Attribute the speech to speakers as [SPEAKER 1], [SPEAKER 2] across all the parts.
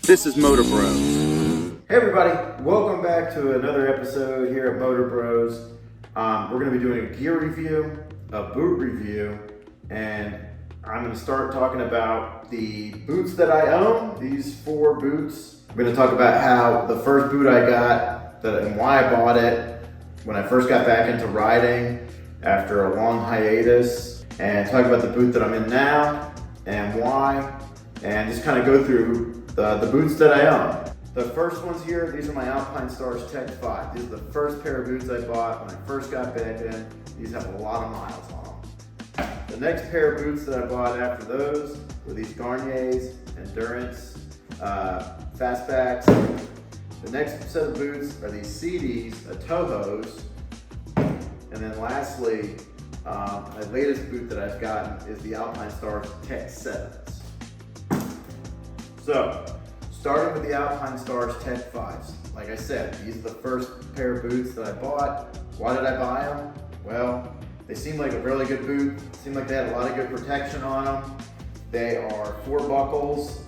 [SPEAKER 1] This is Motor Bros.
[SPEAKER 2] Hey everybody, welcome back to another episode here at Motor Bros. We're going to be doing a gear review, a boot review, and I'm going to start talking about the boots that I own, these 4 boots. I'm going to talk about how the first boot I got and why I bought it when I first got back into riding after a long hiatus, and talk about the boot that I'm in now and why, and just kind of go through the boots that I own. The first ones here, these are my Alpinestars Tech 5. These are the first pair of boots I bought when I first got back in. These have a lot of miles on them. The next pair of boots that I bought after those were these Gaerne Endurance Fastbacks. The next set of boots are these SIDIs, Tohos. And then lastly, my latest boot that I've gotten is the Alpinestars Tech 7s. So, starting with the Alpinestars Tech 5s. Like I said, these are the first pair of boots that I bought. Why did I buy them? Well, they seem like a really good boot. Seem like they had a lot of good protection on them. They are 4 buckles.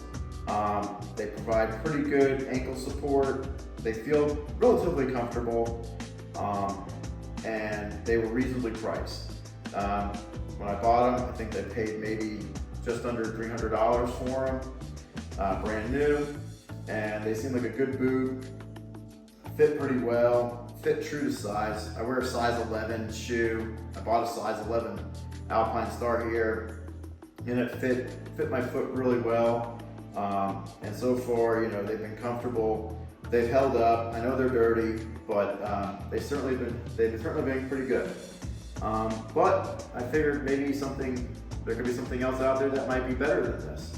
[SPEAKER 2] They provide pretty good ankle support. They feel relatively comfortable, and they were reasonably priced. When I bought them, I think I paid maybe just under $300 for them. Brand new, and they seem like a good boot. Fit pretty well, fit true to size. I wear a size 11 shoe. I bought a size 11 Alpinestar here, and it fit my foot really well. And so far, you know, they've been comfortable. They've held up. I know they're dirty, but they've certainly been pretty good. But I figured maybe there could be something else out there that might be better than this.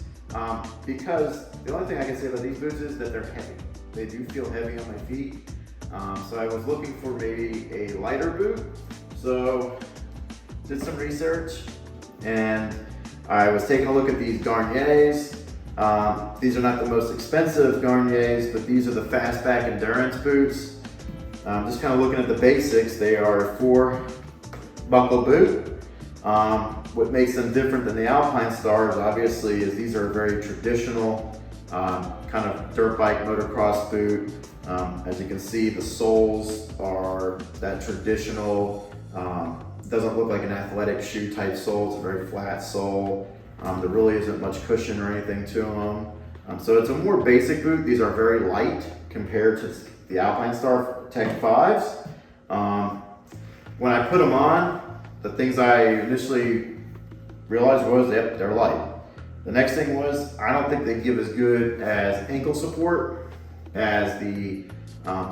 [SPEAKER 2] Because the only thing I can say about these boots is that they're heavy. They do feel heavy on my feet. So I was looking for maybe a lighter boot. So did some research, and I was taking a look at these Gaernes. These are not the most expensive Gaernes, but these are the Fastback Endurance boots. Just kind of looking at the basics, they are a 4 buckle boot. What makes them different than the Alpinestars, obviously, is these are a very traditional kind of dirt bike motocross boot. As you can see, the soles are that traditional, doesn't look like an athletic shoe type sole. It's a very flat sole. There really isn't much cushion or anything to them. So it's a more basic boot. These are very light compared to the Alpinestar Tech 5s. When I put them on, the things I initially realized was, yep, they're light. The next thing was, I don't think they give as good as ankle support as the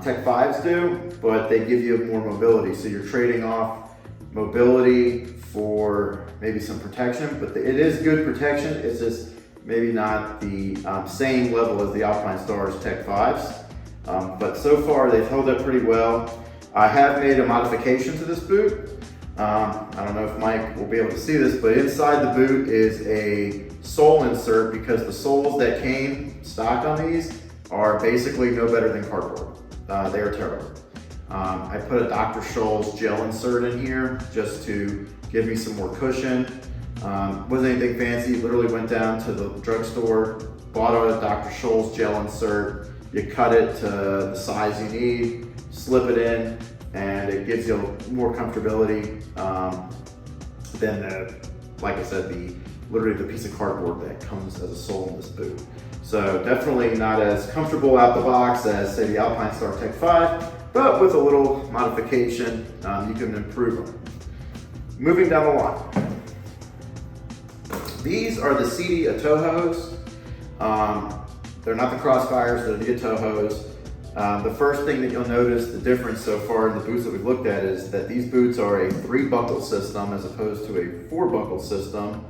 [SPEAKER 2] Tech 5s do, but they give you more mobility. So you're trading off mobility for maybe some protection, but it is good protection. It's just maybe not the same level as the Alpinestars Tech 5s. But so far they've held up pretty well. I have made a modification to this boot. I don't know if Mike will be able to see this, but inside the boot is a sole insert, because the soles that came stock on these are basically no better than cardboard. They are terrible. I put a Dr. Scholl's gel insert in here just to give me some more cushion. Wasn't anything fancy, literally went down to the drugstore, bought a Dr. Scholl's gel insert. You cut it to the size you need, slip it in, and it gives you more comfortability than like I said, literally the piece of cardboard that comes as a sole in this boot. So definitely not as comfortable out the box as, say, the Alpinestars Tech 5, but with a little modification, you can improve them. Moving down the line. These are the SIDI Tohos. They're not the Crossfires, they're the Tohos. The first thing that you'll notice the difference so far in the boots that we've looked at is that these boots are a 3 buckle system as opposed to a 4 buckle system.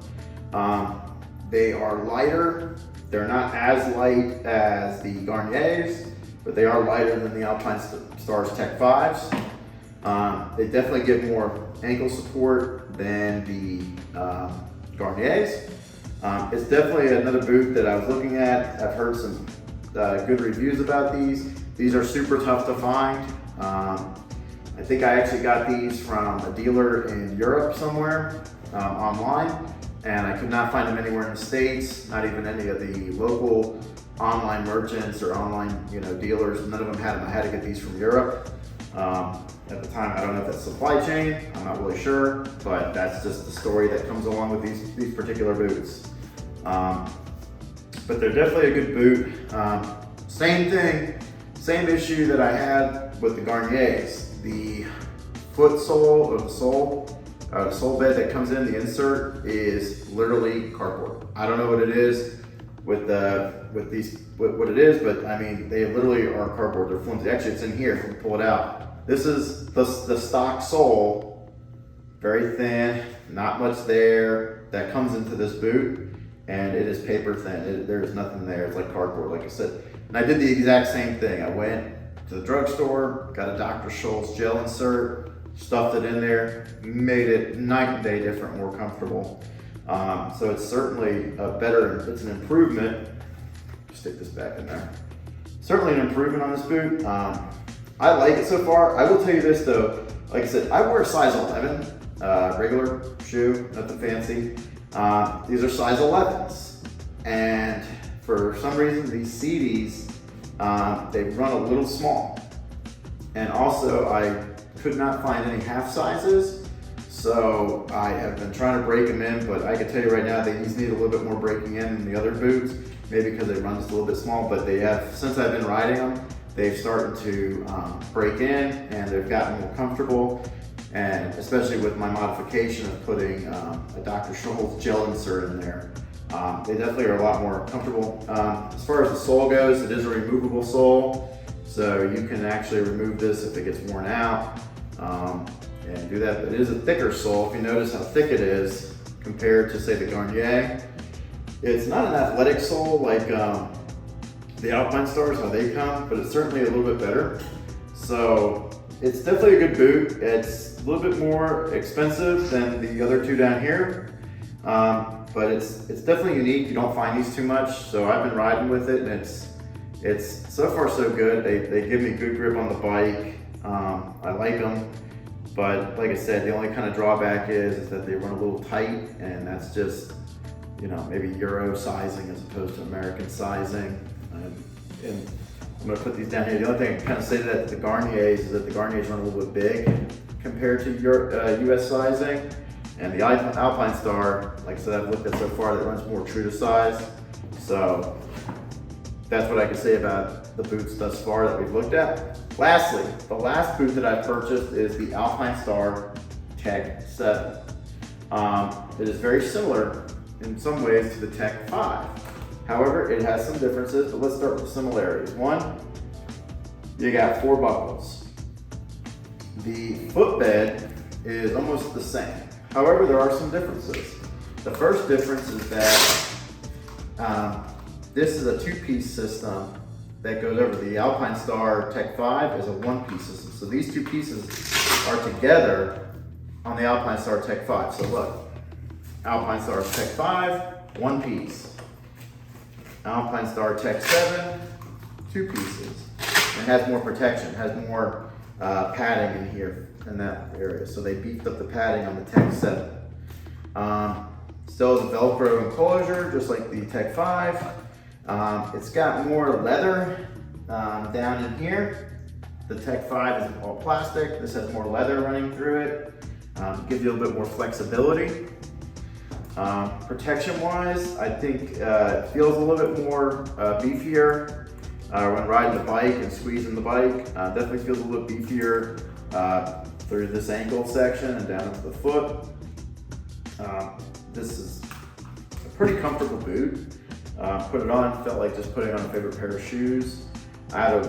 [SPEAKER 2] They are lighter. They're not as light as the Gaernes, but they are lighter than the Alpinestars Tech 5s. They definitely give more ankle support than the Gaernes. It's definitely another boot that I was looking at. I've heard some good reviews about these. These are super tough to find. I think I actually got these from a dealer in Europe somewhere online, and I could not find them anywhere in the States, not even any of the local online merchants or online, dealers. None of them had them. I had to get these from Europe. At the time, I don't know if that's supply chain. I'm not really sure, but that's just the story that comes along with these particular boots. But they're definitely a good boot. Same thing, same issue that I had with the Gaernes. The foot sole or the sole bed that comes in, the insert, is literally cardboard. I don't know what it is what it is, but I mean, they literally are cardboard. They're flimsy. Actually, it's in here if you pull it out. This is the stock sole, very thin, not much there, that comes into this boot, and it is paper thin. There's nothing there. It's like cardboard, like I said. And I did the exact same thing. I went to the drugstore, got a Dr. Scholl's gel insert, stuffed it in there, made it night and day different, more comfortable. So it's certainly it's an improvement. Stick this back in there. Certainly an improvement on this boot. I like it so far. I will tell you this though, like I said, I wear a size 11, regular shoe, nothing fancy. These are size 11s. And for some reason, these SIDIs, they run a little small. And also I could not find any half sizes. So I have been trying to break them in, but I can tell you right now, these need a little bit more breaking in than the other boots, maybe because they run just a little bit small, but they have, since I've been riding them, they've started to break in and they've gotten more comfortable. And especially with my modification of putting a Dr. Scholl's gel insert in there, they definitely are a lot more comfortable. As far as the sole goes, it is a removable sole, so you can actually remove this if it gets worn out. And do that, but it is a thicker sole. If you notice how thick it is compared to, say, the Gaerne, it's not an athletic sole like the Alpinestars, how they come, but it's certainly a little bit better. So it's definitely a good boot. It's a little bit more expensive than the other two down here, but it's definitely unique. You don't find these too much, so I've been riding with it, and it's so far so good. They give me good grip on the bike. I like them. But like I said, the only kind of drawback is that they run a little tight, and that's just, maybe Euro sizing as opposed to American sizing. And I'm gonna put these down here. The only thing I can kind of say to that, the Gaernes, is that the Gaernes run a little bit big compared to US sizing. And the Alpinestars, like I said, I've looked at so far, that runs more true to size. So that's what I can say about the boots thus far that we've looked at. Lastly, the last boot that I purchased is the Alpinestars Tech 7. It is very similar in some ways to the Tech 5. However, it has some differences, but let's start with the similarities. One, you got 4 buckles. The footbed is almost the same. However, there are some differences. The first difference is that this is a 2-piece system that goes over. The Alpinestars Tech 5 is a 1-piece system. So these 2 pieces are together on the Alpinestars Tech 5. So look, Alpinestars Tech 5, 1 piece. Alpinestars Tech 7, 2 pieces. And it has more protection, it has more padding in here in that area. So they beefed up the padding on the Tech 7. Still has a Velcro enclosure, just like the Tech 5. It's got more leather down in here. The Tech 5 is all plastic. This has more leather running through it. Gives you a little bit more flexibility. Protection-wise, I think it feels a little bit more beefier when riding the bike and squeezing the bike. Definitely feels a little beefier through this ankle section and down into the foot. This is a pretty comfortable boot. Put it on, felt like just putting on a favorite pair of shoes. I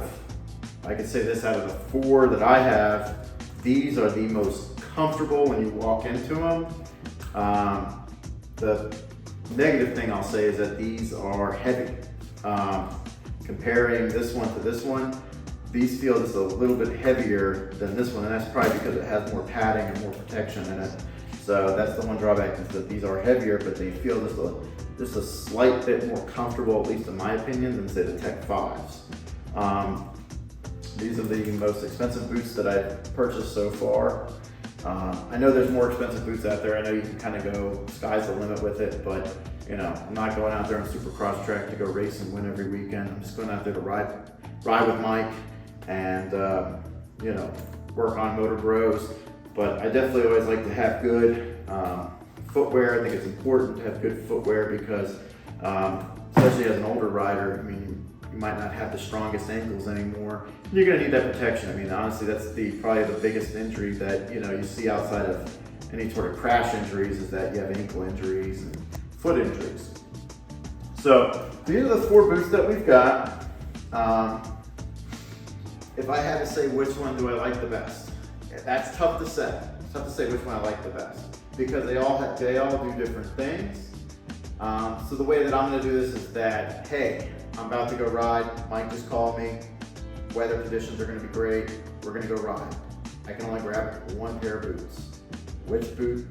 [SPEAKER 2] could say this, out of the 4 that I have, these are the most comfortable when you walk into them. The negative thing I'll say is that these are heavy. Comparing this one to this one, these feel just a little bit heavier than this one, and that's probably because it has more padding and more protection in it. So that's the one drawback, is that these are heavier, but they feel just a slight bit more comfortable, at least in my opinion, than say the Tech 5s. These are the most expensive boots that I've purchased so far. I know there's more expensive boots out there. I know you can kind of go sky's the limit with it, but you know, I'm not going out there on Supercross track to go race and win every weekend. I'm just going out there to ride with Mike and you know, work on Motor Bros. But I definitely always like to have good footwear. I think it's important to have good footwear because, especially as an older rider, I mean, you might not have the strongest ankles anymore. You're gonna need that protection. I mean, honestly, that's probably the biggest injury that you see outside of any sort of crash injuries is that you have ankle injuries and foot injuries. So these are the 4 boots that we've got. If I had to say which one do I like the best, that's tough to say. It's tough to say which one I like the best because they all do different things. So the way that I'm gonna do this is that, hey, I'm about to go ride. Mike just called me. Weather conditions are gonna be great. We're gonna go ride. I can only grab 1 pair of boots. Which boot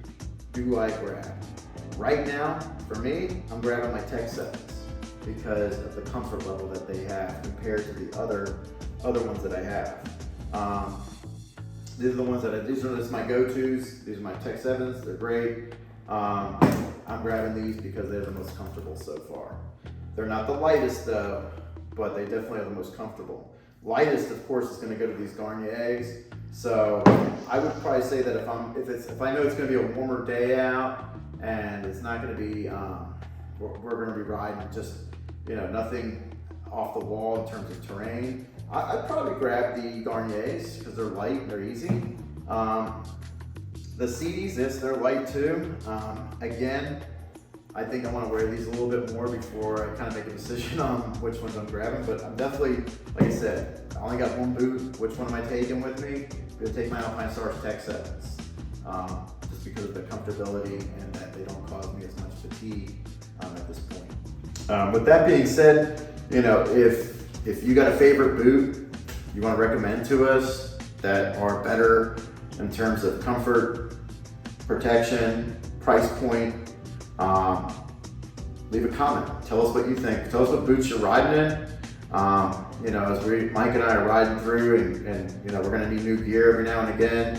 [SPEAKER 2] do I grab? Right now, for me, I'm grabbing my Tech 7s because of the comfort level that they have compared to the other ones that I have. These are the ones these are just my go-tos. These are my Tech 7s, they're great. I'm grabbing these because they're the most comfortable so far. They're not the lightest though, but they definitely are the most comfortable. Lightest, of course, is gonna go to these Gaerne eggs. So I would probably say that if I know it's gonna be a warmer day out and it's not gonna be, we're gonna be riding just, nothing off the wall in terms of terrain, I'd probably grab the Gaernes because they're light and they're easy. The SIDIs, yes, they're light too. Again, I think I want to wear these a little bit more before I kind of make a decision on which ones I'm grabbing, but I'm definitely, like I said, I only got 1 boot. Which one am I taking with me? I'm going to take my Alpinestars Tech 7s, just because of the comfortability and that they don't cause me as much fatigue at this point. With that being said, if you got a favorite boot you want to recommend to us that are better in terms of comfort, protection, price point, leave a comment. Tell us what you think. Tell us what boots you're riding in. As Mike and I are riding through and we're gonna need new gear every now and again.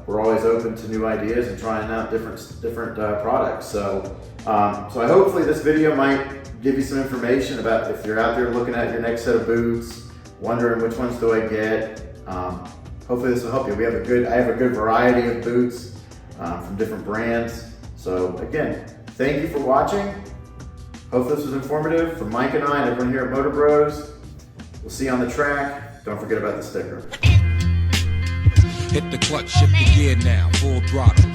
[SPEAKER 2] We're always open to new ideas and trying out different products. So hopefully this video might give you some information about if you're out there looking at your next set of boots, wondering which ones do I get. Hopefully this will help you. I have a good variety of boots from different brands. So again, thank you for watching. Hope this was informative. From Mike and I and everyone here at Motor Bros, we'll see you on the track. Don't forget about the sticker.
[SPEAKER 3] Hit the clutch, shift the gear now, full throttle.